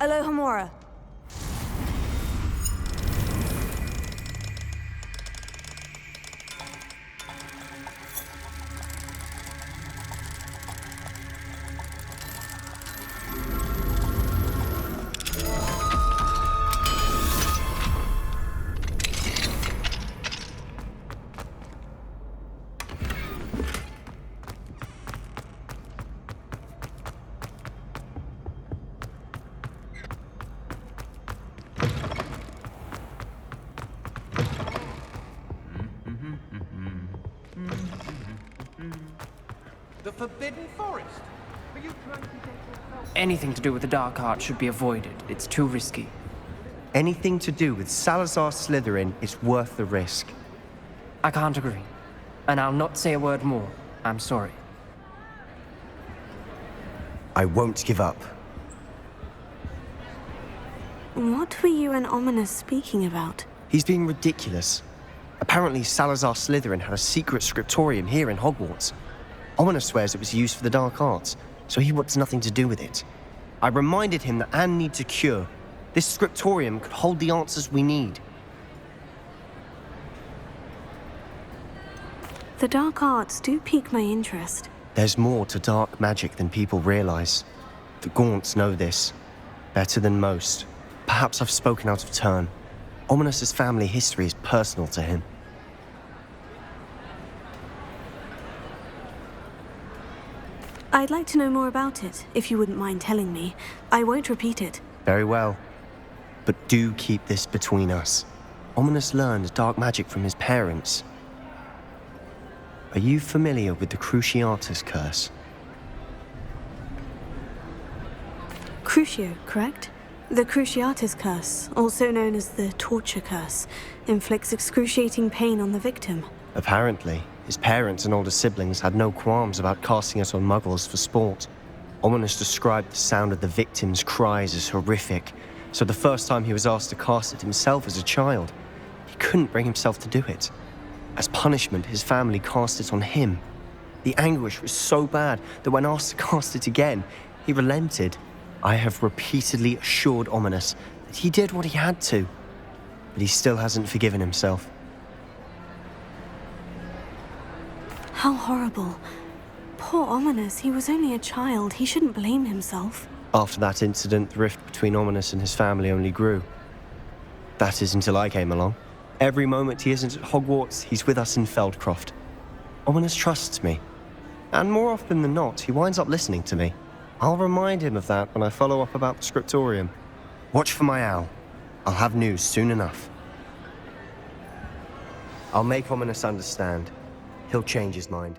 Alohomora. The Forbidden Forest? Are you trying to get yourself... Anything to do with the Dark Art should be avoided. It's too risky. Anything to do with Salazar Slytherin is worth the risk. I can't agree. And I'll not say a word more. I'm sorry. I won't give up. What were you and Ominis speaking about? He's being ridiculous. Apparently Salazar Slytherin had a secret scriptorium here in Hogwarts. Ominis swears it was used for the Dark Arts, so he wants nothing to do with it. I reminded him that Anne needs a cure. This scriptorium could hold the answers we need. The Dark Arts do pique my interest. There's more to dark magic than people realize. The Gaunts know this. Better than most. Perhaps I've spoken out of turn. Ominis' family history is personal to him. I'd like to know more about it, if you wouldn't mind telling me. I won't repeat it. Very well. But do keep this between us. Ominis learned dark magic from his parents. Are you familiar with the Cruciatus Curse? Crucio, correct? The Cruciatus Curse, also known as the Torture Curse, inflicts excruciating pain on the victim. Apparently, his parents and older siblings had no qualms about casting it on muggles for sport. Ominis described the sound of the victim's cries as horrific, so the first time he was asked to cast it himself as a child, he couldn't bring himself to do it. As punishment, his family cast it on him. The anguish was so bad that when asked to cast it again, he relented. I have repeatedly assured Ominous that he did what he had to, but he still hasn't forgiven himself. How horrible. Poor Ominous, he was only a child. He shouldn't blame himself. After that incident, the rift between Ominous and his family only grew. That is until I came along. Every moment he isn't at Hogwarts, he's with us in Feldcroft. Ominous trusts me. And more often than not, he winds up listening to me. I'll remind him of that when I follow up about the scriptorium. Watch for my owl. I'll have news soon enough. I'll make Ominous understand. He'll change his mind.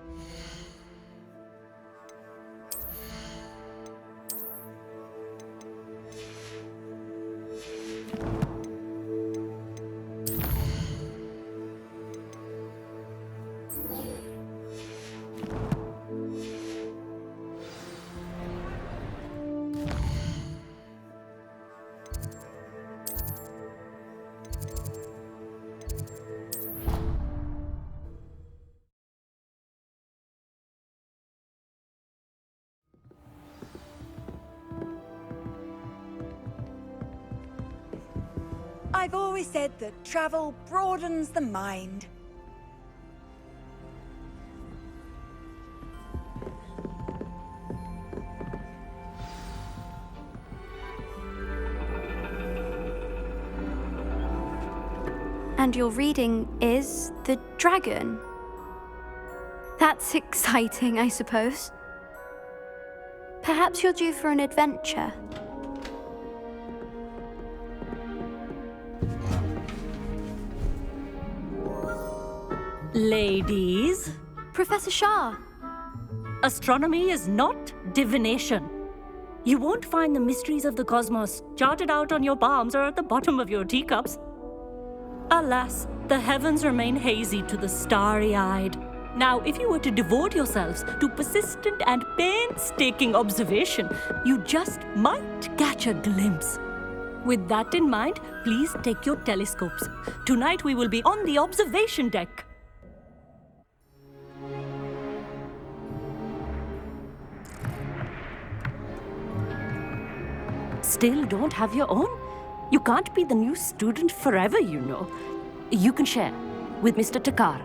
I've always said that travel broadens the mind. And your reading is The Dragon. That's exciting, I suppose. Perhaps you're due for an adventure. Ladies, Professor Shah. astronomy is not divination. You won't find the mysteries of the cosmos charted out on your palms or at the bottom of your teacups. Alas, the heavens remain hazy to the starry-eyed. Now, if you were to devote yourselves to persistent and painstaking observation, you just might catch a glimpse. With that in mind, please take your telescopes. Tonight we will be on the observation deck. Still don't have your own? You can't be the new student forever, you know. You can share with Mr. Takar.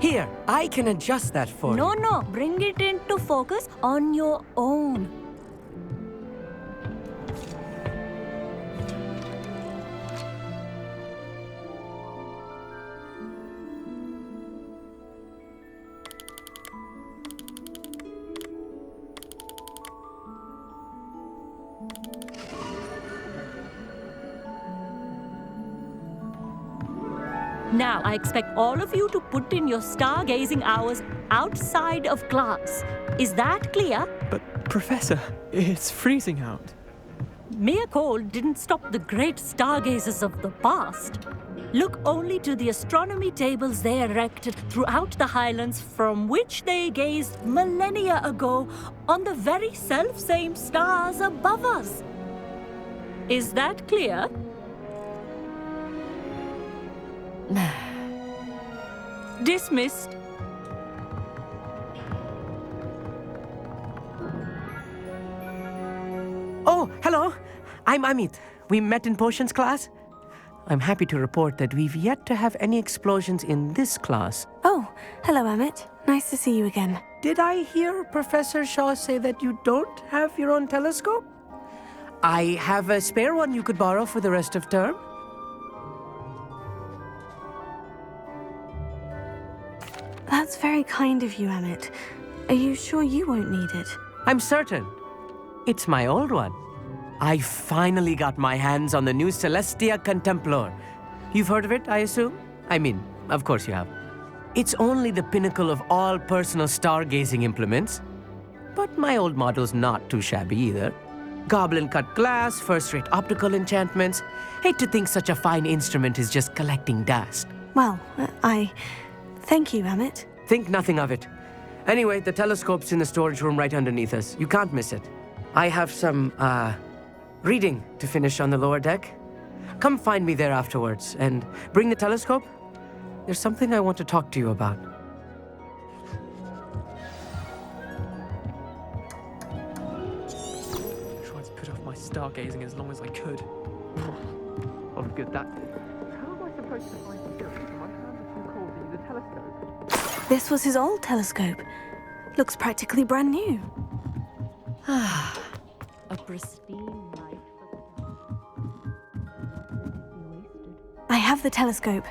Here, I can adjust that for you. No, bring it into focus on your own. Now, I expect all of you to put in your stargazing hours outside of class. Is that clear? But, Professor, it's freezing out. Mere cold didn't stop the great stargazers of the past. Look only to the astronomy tables they erected throughout the Highlands from which they gazed millennia ago on the very self-same stars above us. Is that clear? Dismissed. Oh, hello. I'm Amit. We met in potions class. I'm happy to report that we've yet to have any explosions in this class. Oh, hello, Amit. Nice to see you again. Did I hear Professor Shaw say that you don't have your own telescope? I have a spare one you could borrow for the rest of term. That's very kind of you, Amit. Are you sure you won't need it? I'm certain. It's my old one. I finally got my hands on the new Celestia Contemplar. You've heard of it, I assume? I mean, of course you have. It's only the pinnacle of all personal stargazing implements. But my old model's not too shabby either. Goblin-cut glass, first-rate optical enchantments. Hate to think such a fine instrument is just collecting dust. Well, thank you, Amit. Think nothing of it. Anyway, the telescope's in the storage room right underneath us. You can't miss it. I have some, reading to finish on the lower deck. come find me there afterwards and bring the telescope. There's something I want to talk to you about. Tried to put off my stargazing as long as I could. Oh, good that. How am I supposed to find the ghost? My hands are too cold to use a telescope. This was his old telescope. Looks practically brand new. A pristine life. I have the telescope.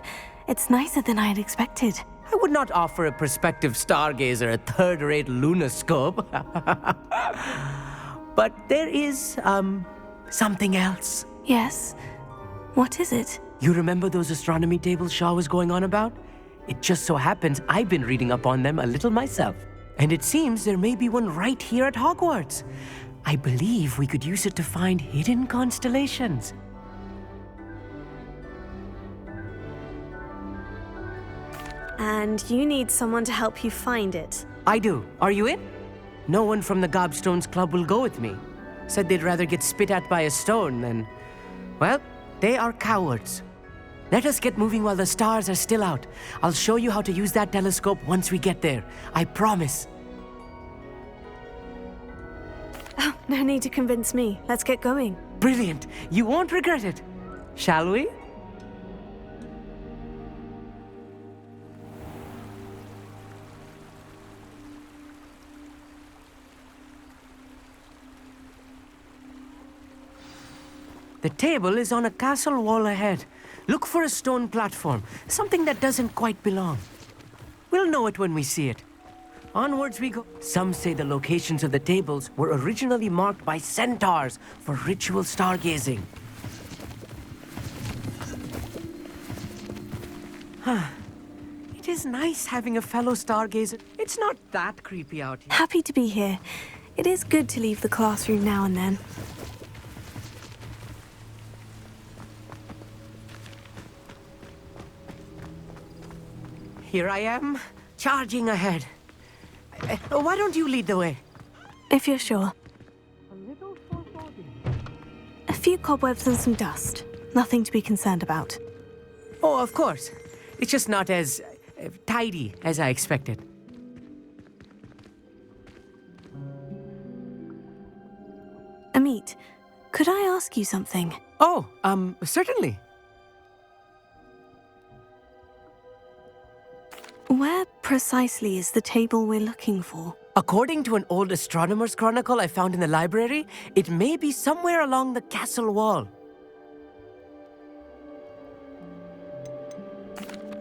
It's nicer than I had expected. I would not offer a prospective stargazer a third-rate lunoscope. But there is, something else. Yes? What is it? You remember those astronomy tables Shaw was going on about? It just so happens I've been reading up on them a little myself. And it seems there may be one right here at Hogwarts. I believe we could use it to find hidden constellations. And you need someone to help you find it. I do. Are you in? No one from the Gobstones Club will go with me. Said they'd rather get spit at by a stone than... Well, they are cowards. Let us get moving while the stars are still out. I'll show you how to use that telescope once we get there. I promise. Oh, no need to convince me. Let's get going. Brilliant. You won't regret it. Shall we? The table is on a castle wall ahead. Look for a stone platform, something that doesn't quite belong. We'll know it when we see it. Onwards we go. Some say the locations of the tables were originally marked by centaurs for ritual stargazing. It is nice having a fellow stargazer. It's not that creepy out here. Happy to be here. It is good to leave the classroom now and then. Here I am, charging ahead. Why don't you lead the way? If you're sure. A few cobwebs and some dust. Nothing to be concerned about. Oh, of course. It's just not as tidy as I expected. Amit, could I ask you something? Oh, certainly. Where precisely is the table we're looking for? According to an old astronomer's chronicle I found in the library, it may be somewhere along the castle wall.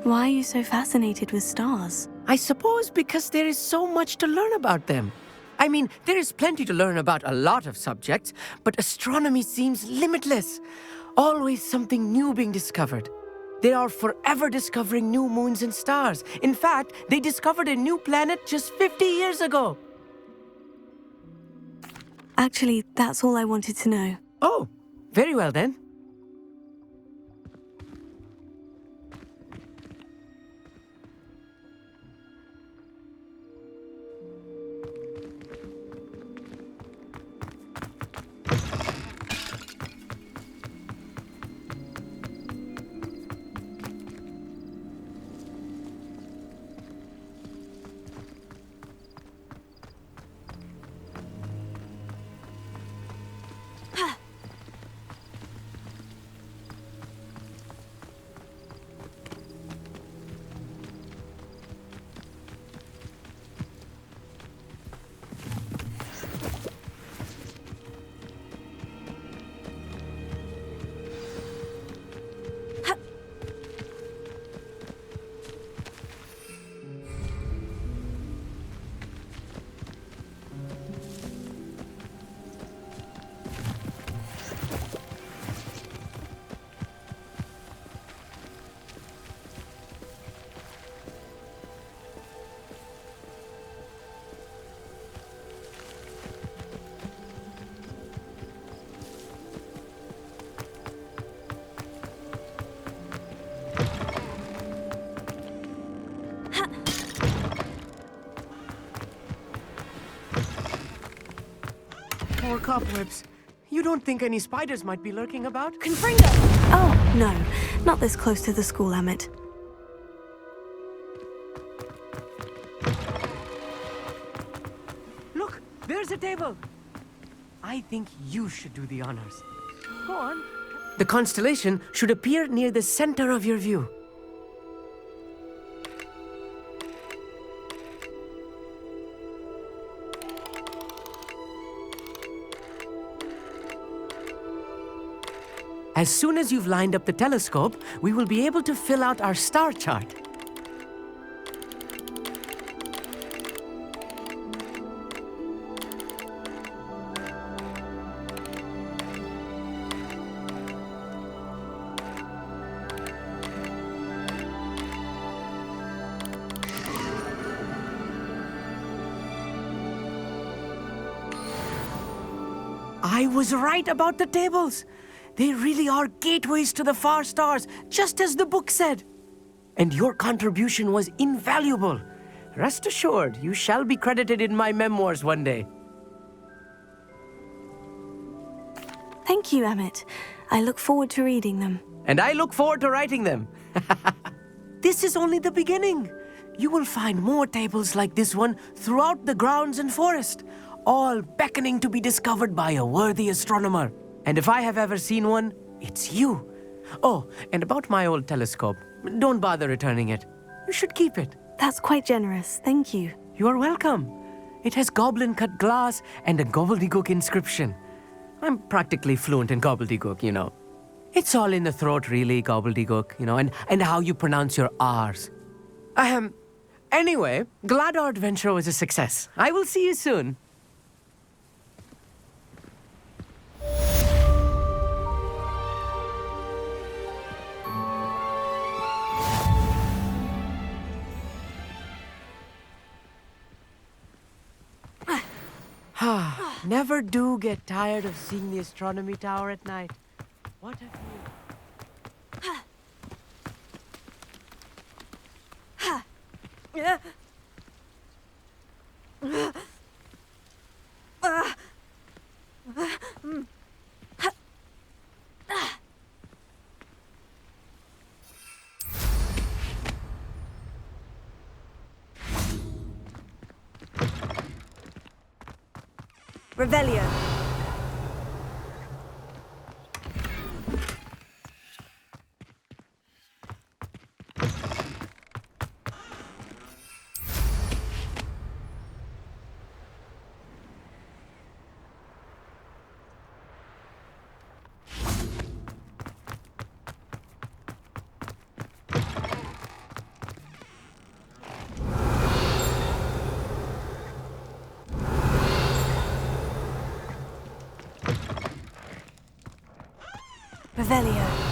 Why are you so fascinated with stars? I suppose because there is so much to learn about them. I mean, there is plenty to learn about a lot of subjects, but astronomy seems limitless. Always something new being discovered. They are forever discovering new moons and stars. In fact, they discovered a new planet just 50 years ago. Actually, that's all I wanted to know. Oh, very well then. More cobwebs. You don't think any spiders might be lurking about? Confringo! Oh, no. Not this close to the school, Emmett. Look, there's a table. I think you should do the honors. Go on. The constellation should appear near the center of your view. As soon as you've lined up the telescope, we will be able to fill out our star chart. I was right about the tables. They really are gateways to the far stars, just as the book said. And your contribution was invaluable. Rest assured, you shall be credited in my memoirs one day. Thank you, Emmett. I look forward to reading them. And I look forward to writing them. This is only the beginning. You will find more tables like this one throughout the grounds and forest, all beckoning to be discovered by a worthy astronomer. And if I have ever seen one, it's you. Oh, and about my old telescope, don't bother returning it. You should keep it. That's quite generous. Thank you. You are welcome. It has goblin-cut glass and a gobbledygook inscription. I'm practically fluent in gobbledygook, you know. It's all in the throat, really, gobbledygook, you know, and how you pronounce your R's. Anyway, glad our adventure was a success. I will see you soon. Never do get tired of seeing the astronomy tower at night. What a Revelio. Revelio.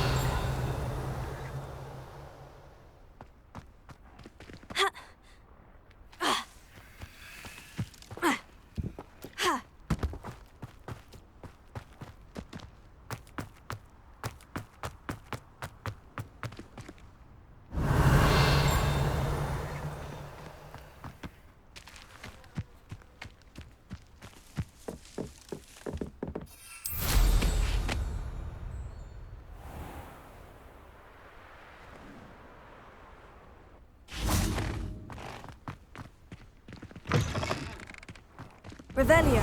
Revelio.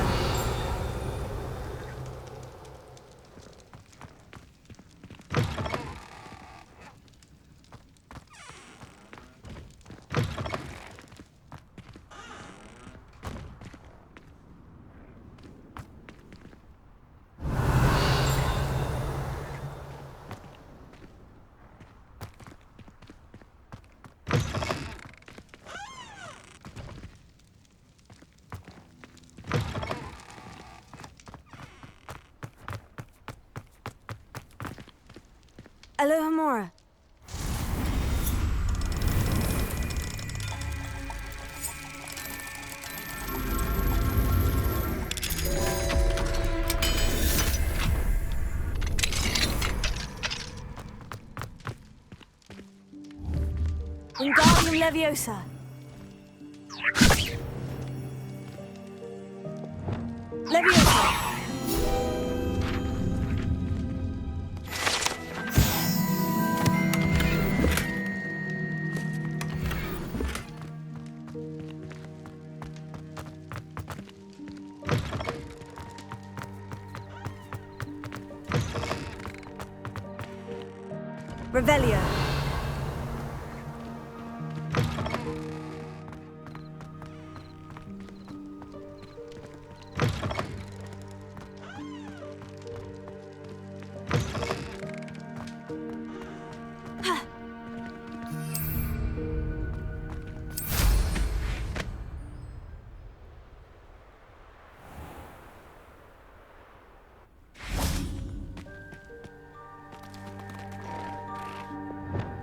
Alohomora. Wingardium Leviosa. Leviosa. Revelio.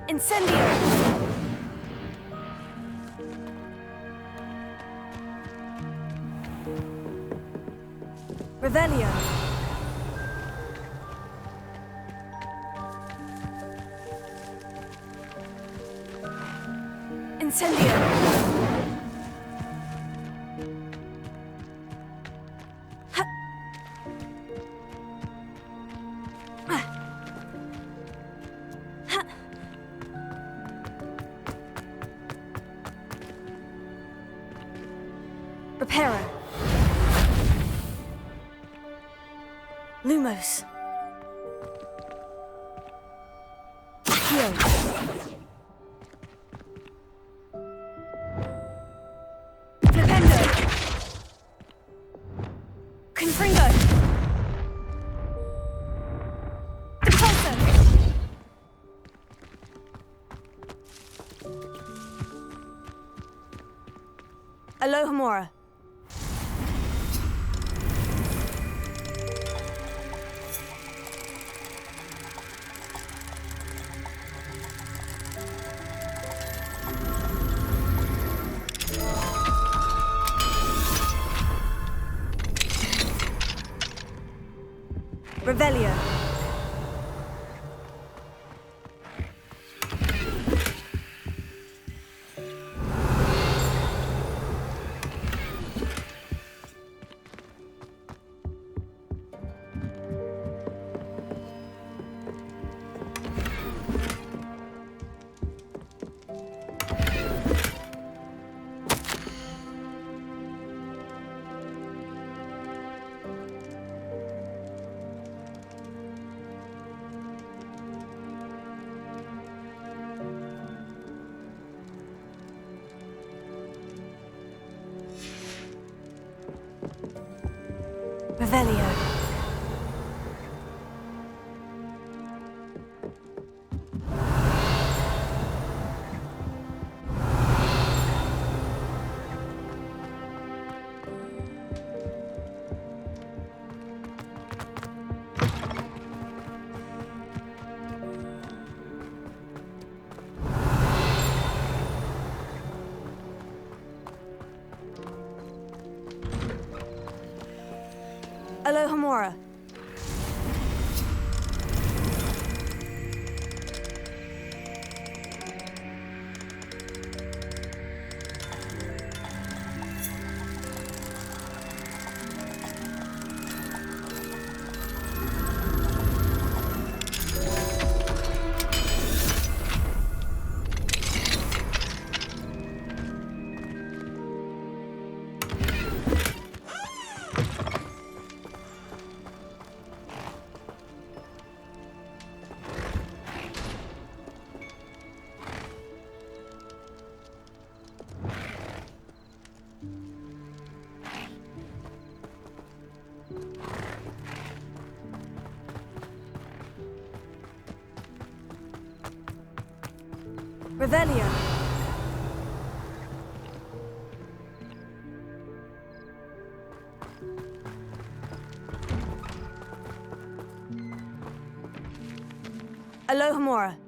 Incendio! Revelio. Incendio. Reparo. Lumos. Heal. Flipendo. Confringo. Repulsor. Alohomora. Revelio. Revelio. Alohomora. Revelio. Alohomora.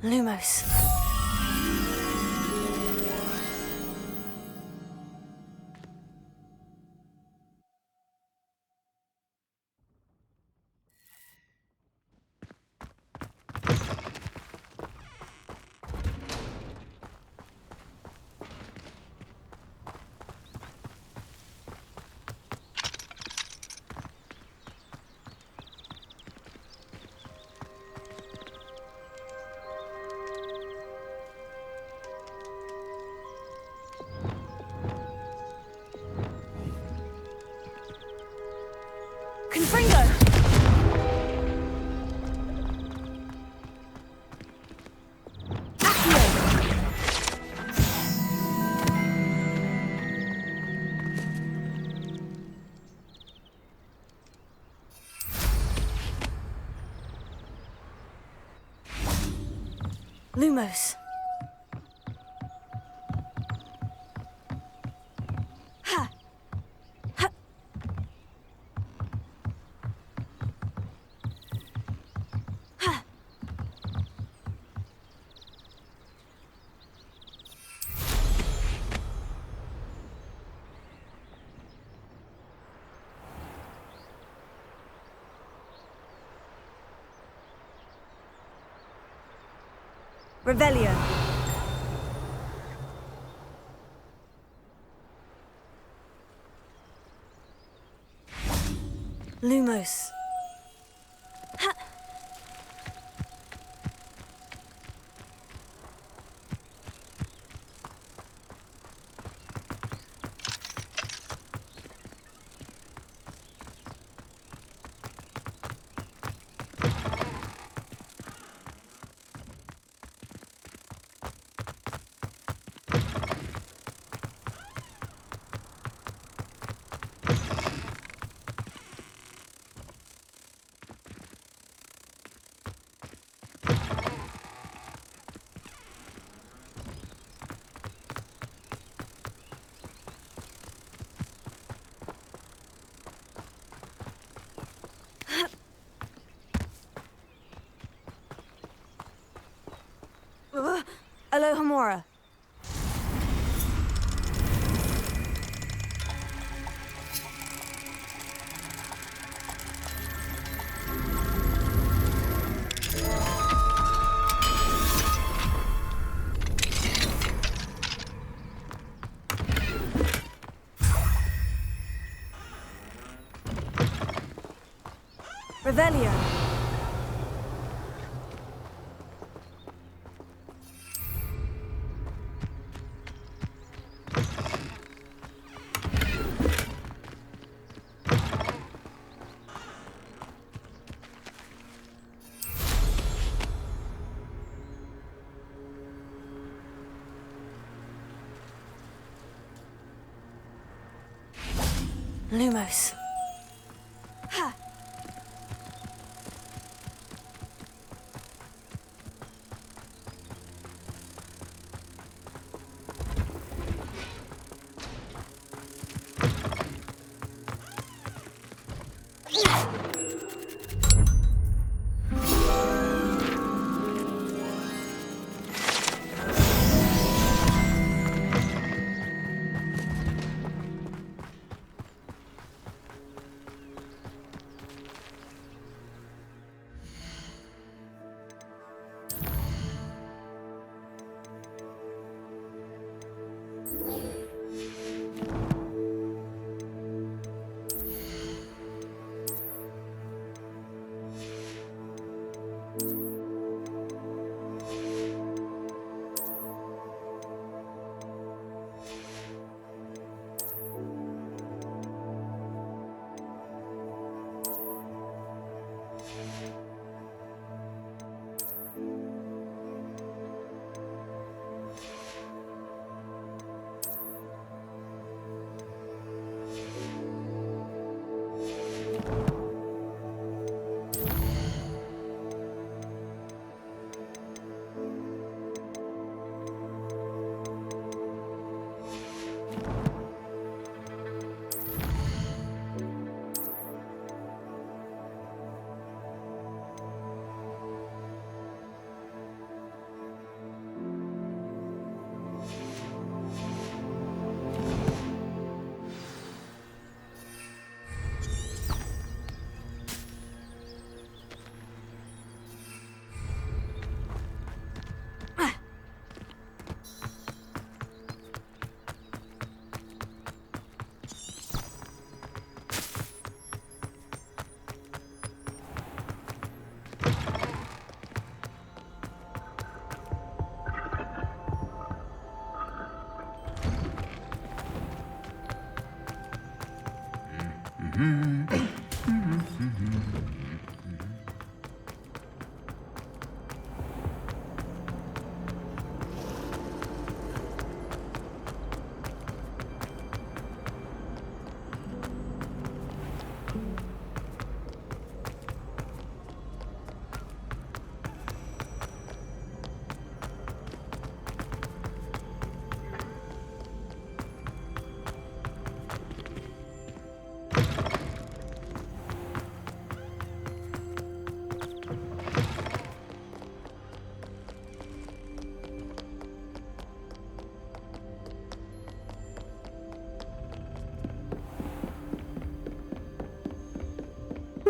Lumos. Lumos. Ha! Ha! Ha! Revelio. Lumos. Ha! Alohomora. Revelio. Lumos. Ha!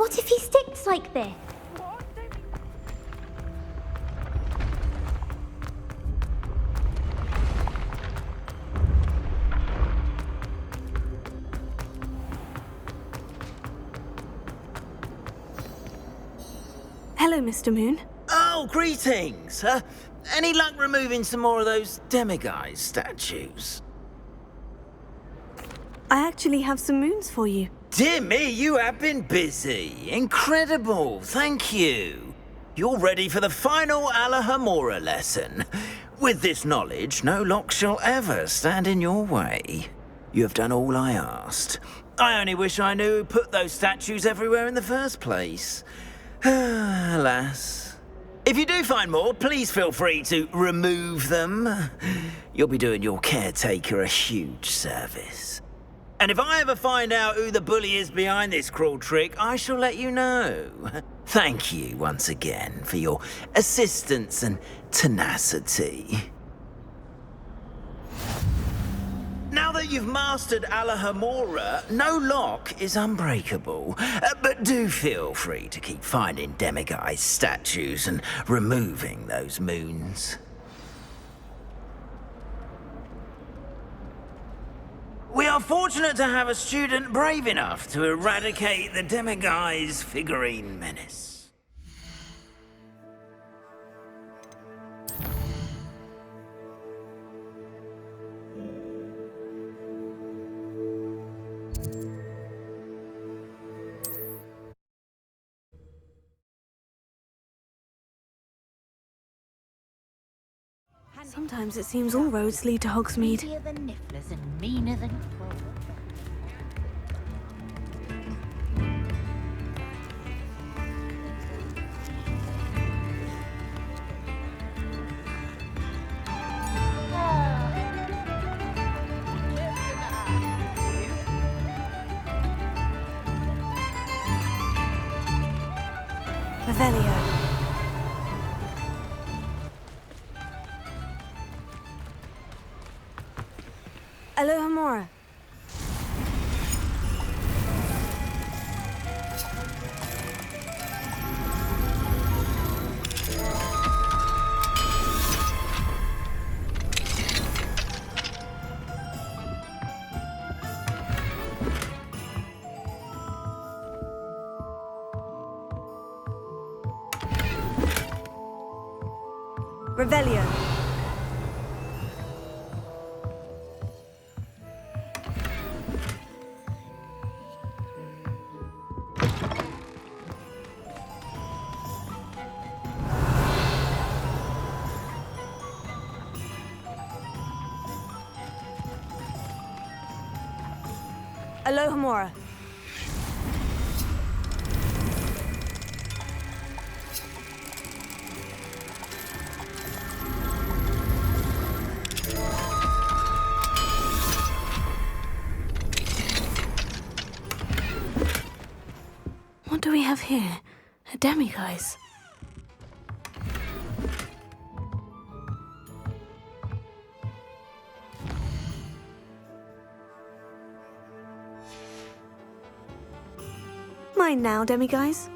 What if he sticks like this? Hello, Mr. Moon. Oh, greetings. Any luck removing some more of those demiguise statues? I actually have some moons for you. Dear me, you have been busy. Incredible, thank you. You're ready for the final Alohomora lesson. With this knowledge, no lock shall ever stand in your way. You have done all I asked. I only wish I knew who put those statues everywhere in the first place. Alas. If you do find more, please feel free to remove them. You'll be doing your caretaker a huge service. And if I ever find out who the bully is behind this cruel trick, I shall let you know. Thank you once again for your assistance and tenacity. Now that you've mastered Alohomora, no lock is unbreakable. But do feel free to keep finding demiguise statues and removing those moons. We are fortunate to have a student brave enough to eradicate the demiguise figurine menace. Sometimes it seems all roads lead to Hogsmeade. Easier than nifflers and meaner than trolls. Revelio. Alohomora. Revelio. Alohomora. What do we have here? A demiguise. Mine now, demiguise.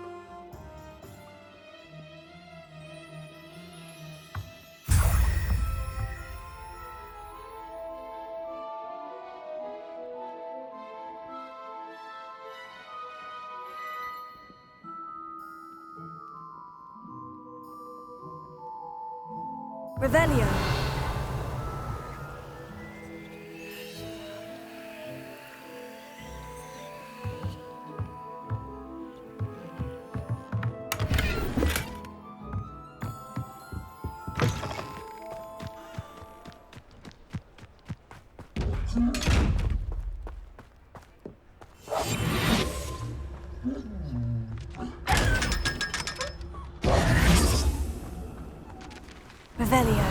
Revelio. Revelio.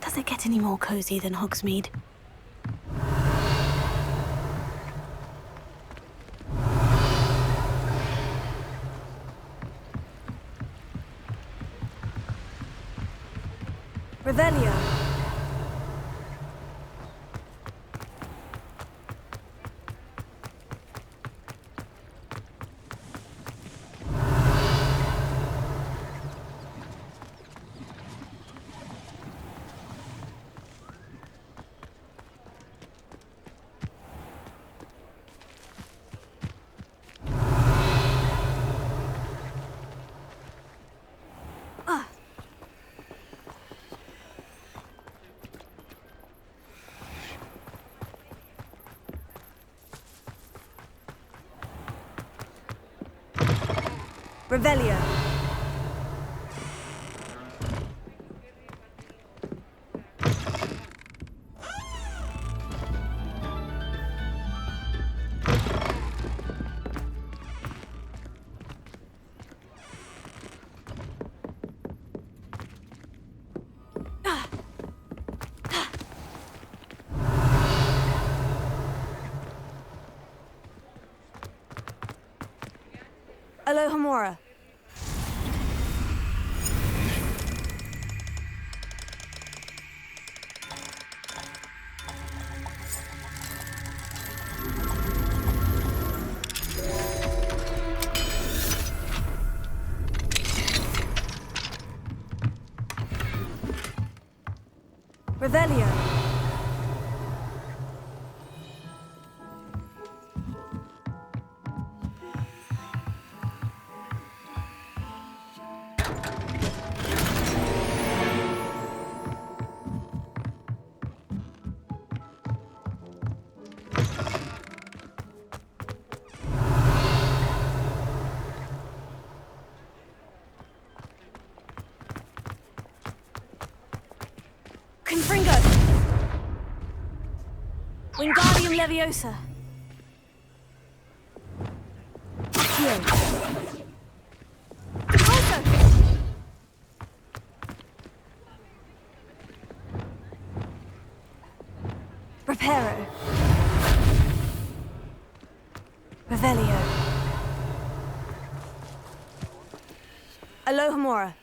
Does it get any more cozy than Hogsmeade? Revelio. Revelio. Alohomora. Revelio. Confringo! Wingardium Leviosa! Accio! Repulso! Reparo! Revelio! Alohomora!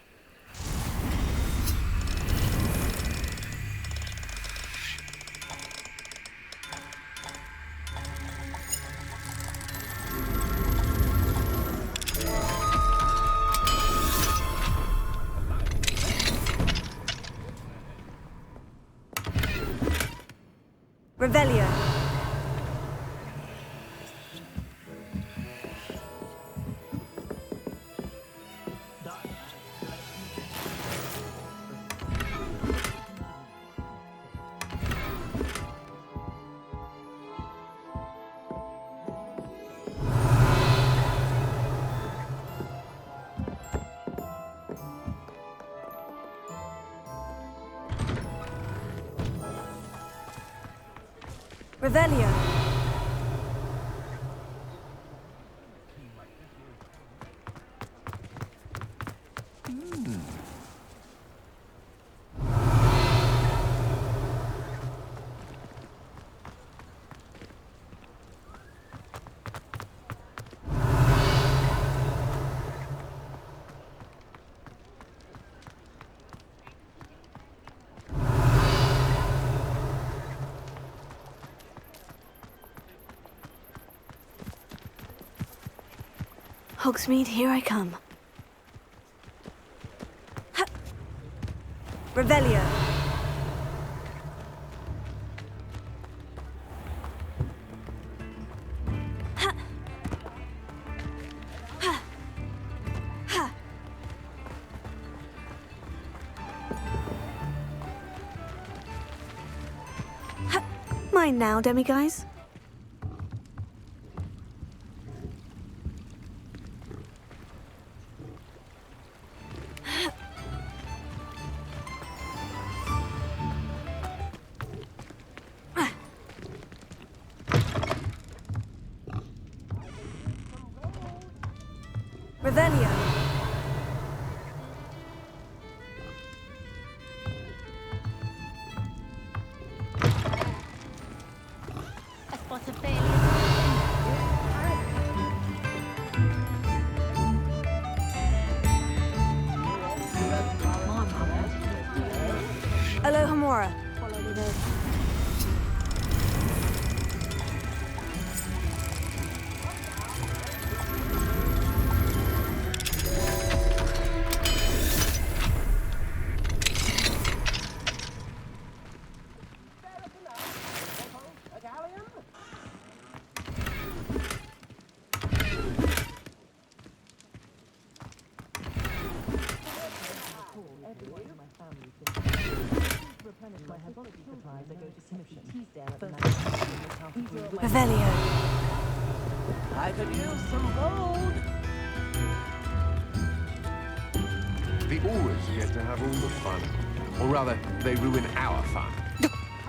Revelio. Revelio. Hogsmeade, here I come. Ha! Revelio. Ha! Ha! Ha! Ha! Mine now, demiguise. Revelio. Alohomora. Follow me there. Revelio. I could use some gold. The Aurors get to have all the fun. Or rather, they ruin our fun.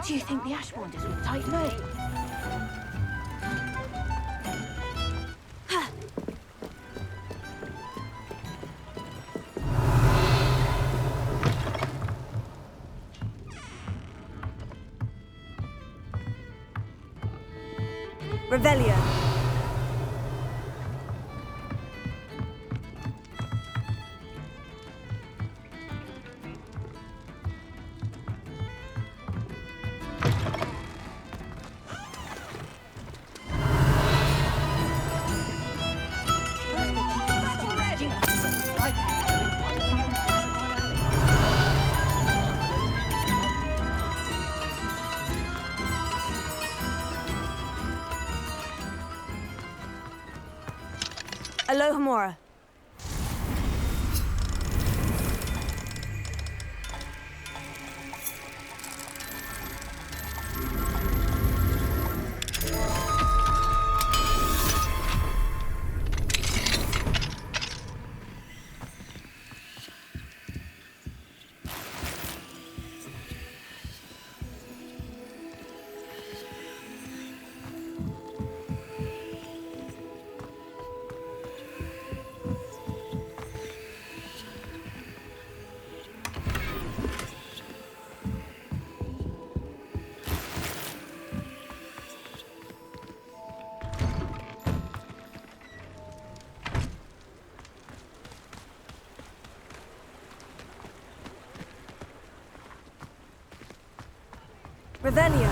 Do you think the Ashwanders would tighten up? Revelio. Alohomora. Revelio.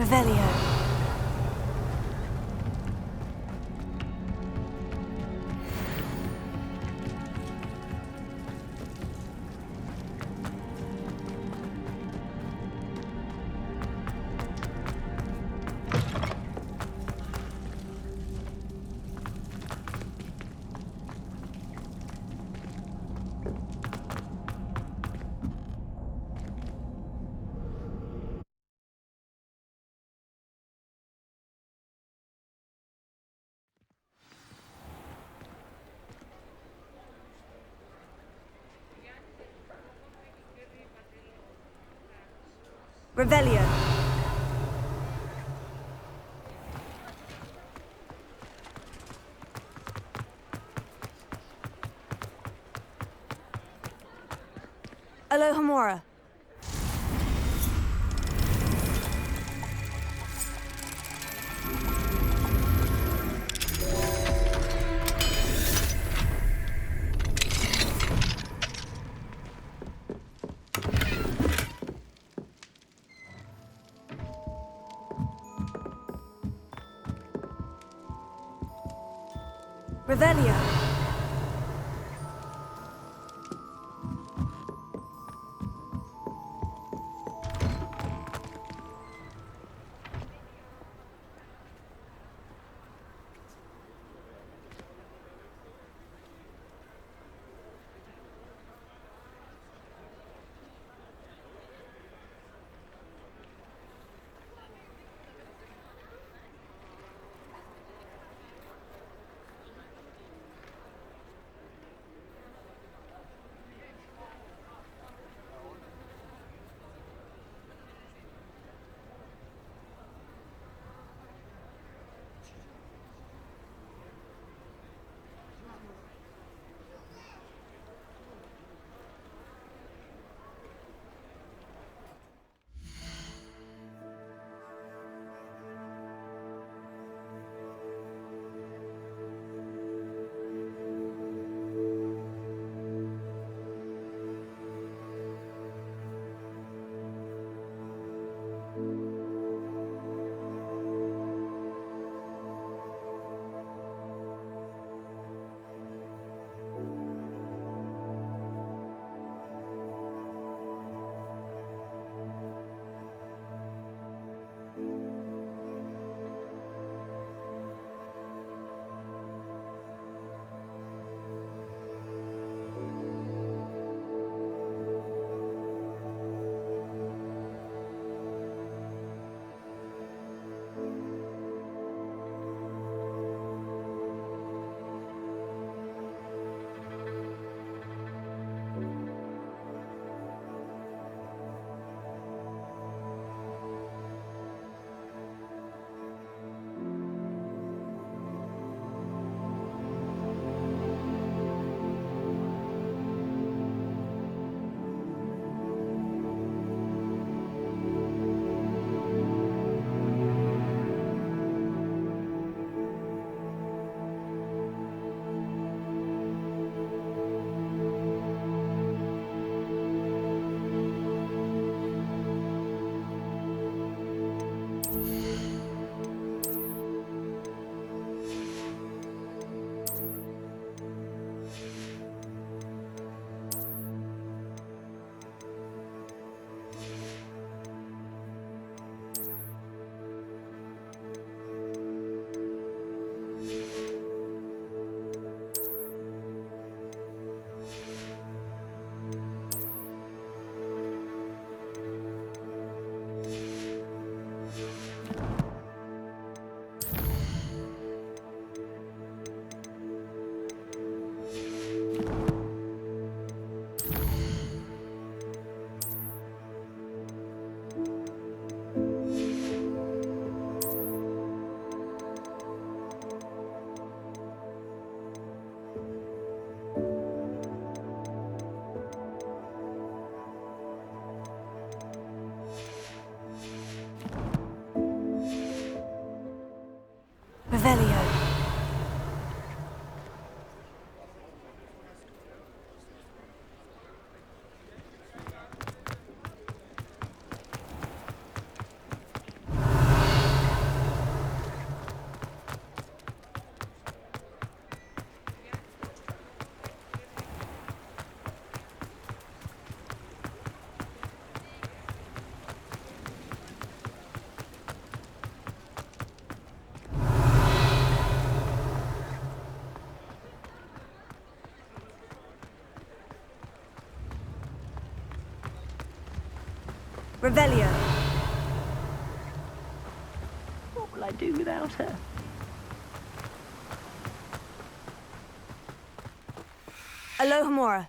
Revelio. Revelio. Alohomora. Revelio. Revelio. What will I do without her? Alohomora.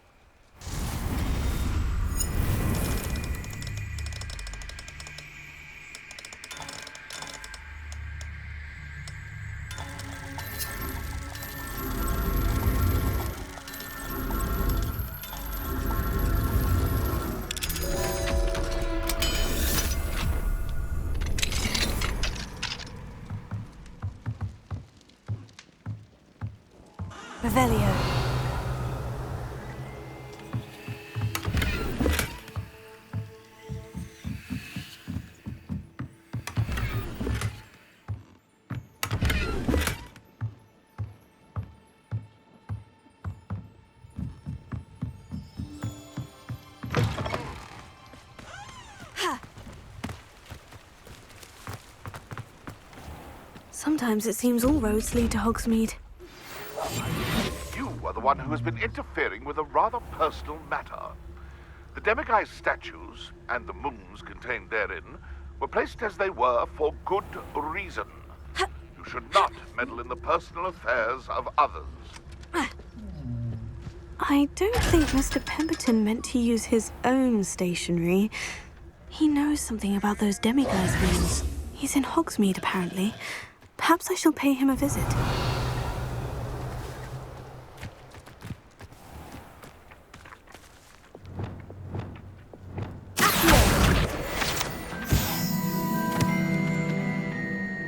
Revelio. Sometimes it seems all roads lead to Hogsmeade. You are the one who has been interfering with a rather personal matter. The Demiguise statues, and the moons contained therein, were placed as they were for good reason. You should not meddle in the personal affairs of others. I don't think Mr. Pemberton meant to use his own stationery. He knows something about those Demiguise moons. He's in Hogsmeade, apparently. Perhaps I shall pay him a visit.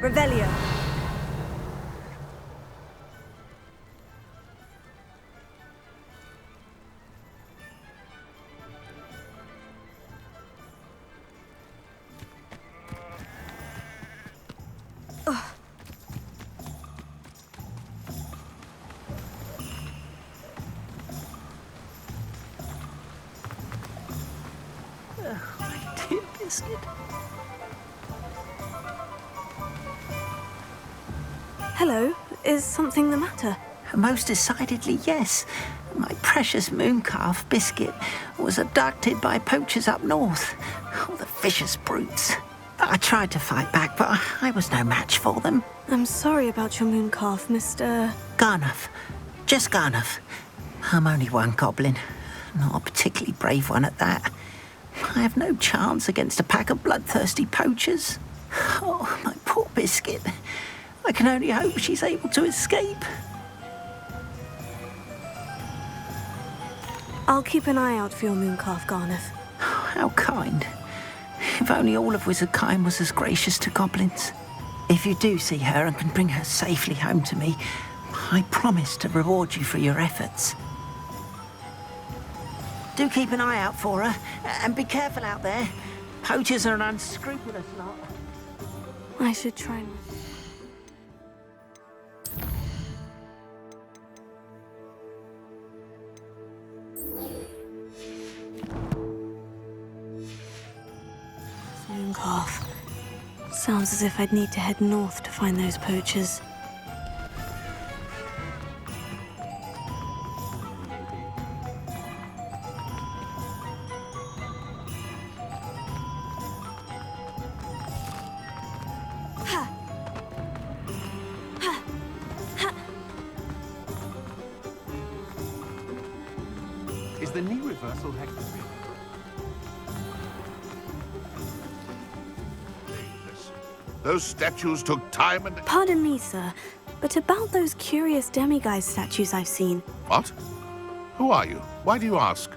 Revelio. Dear Biscuit. Hello, is something the matter? Most decidedly, yes. My precious mooncalf, Biscuit, was abducted by poachers up north. Oh, the vicious brutes. I tried to fight back, but I was no match for them. I'm sorry about your mooncalf, Mr. Garnuff. Just Garnuff. I'm only one goblin. Not a particularly brave one at that. I have no chance against a pack of bloodthirsty poachers. Oh, my poor Biscuit. I can only hope she's able to escape. I'll keep an eye out for your mooncalf, Garnuff. How kind. If only all of Wizardkine was as gracious to goblins. If you do see her and can bring her safely home to me, I promise to reward you for your efforts. Do keep an eye out for her, and be careful out there. Poachers are an unscrupulous lot. I should try and... Mooncalf. Sounds as if I'd need to head north to find those poachers. Is the knee reversal hectic? Those statues took time and... Pardon me, sir, but about those curious Demiguise statues I've seen. What? Who are you? Why do you ask?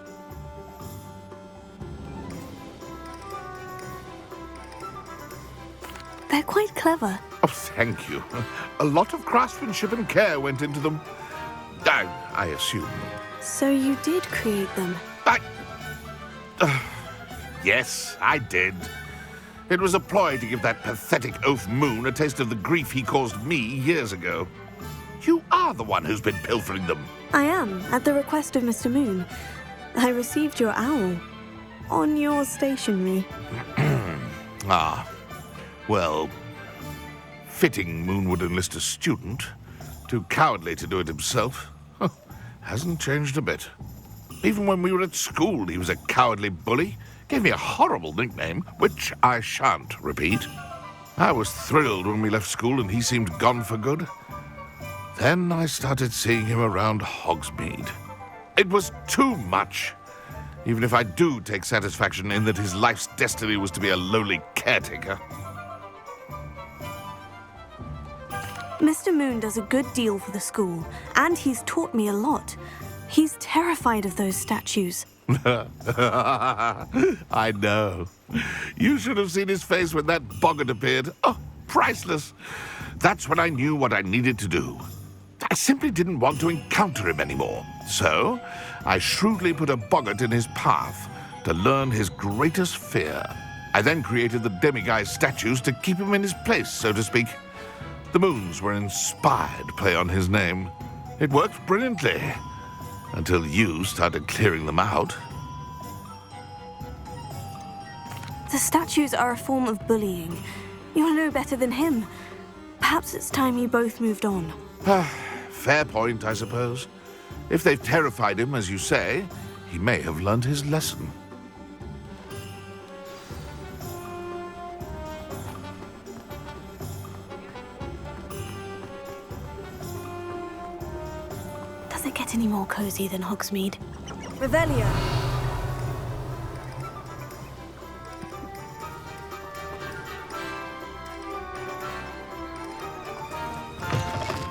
They're quite clever. Oh, thank you. A lot of craftsmanship and care went into them. I assume. So you did create them? Yes, I did. It was a ploy to give that pathetic oaf Moon a taste of the grief he caused me years ago. You are the one who's been pilfering them. I am, at the request of Mr. Moon. I received your owl. On your stationery. Ah. Well, fitting Moon would enlist a student. Too cowardly to do it himself. Hasn't changed a bit. Even when we were at school, he was a cowardly bully, Gave me a horrible nickname, which I shan't repeat. I was thrilled when we left school and he seemed gone for good. Then I started seeing him around Hogsmeade. It was too much. Even if I do take satisfaction in that his life's destiny was to be a lowly caretaker. Mr. Moon does a good deal for the school, and he's taught me a lot. He's terrified of those statues. I know. You should have seen his face when that boggart appeared. Oh, priceless. That's when I knew what I needed to do. I simply didn't want to encounter him anymore. So, I shrewdly put a boggart in his path to learn his greatest fear. I then created the demiguise statues to keep him in his place, so to speak. The moons were an inspired play on his name. It worked brilliantly. Until you started clearing them out. The statues are a form of bullying. You'll know better than him. Perhaps it's time you both moved on. Fair point, I suppose. If they've terrified him, as you say, he may have learned his lesson. Does it get any more cozy than Hogsmeade? Revelio.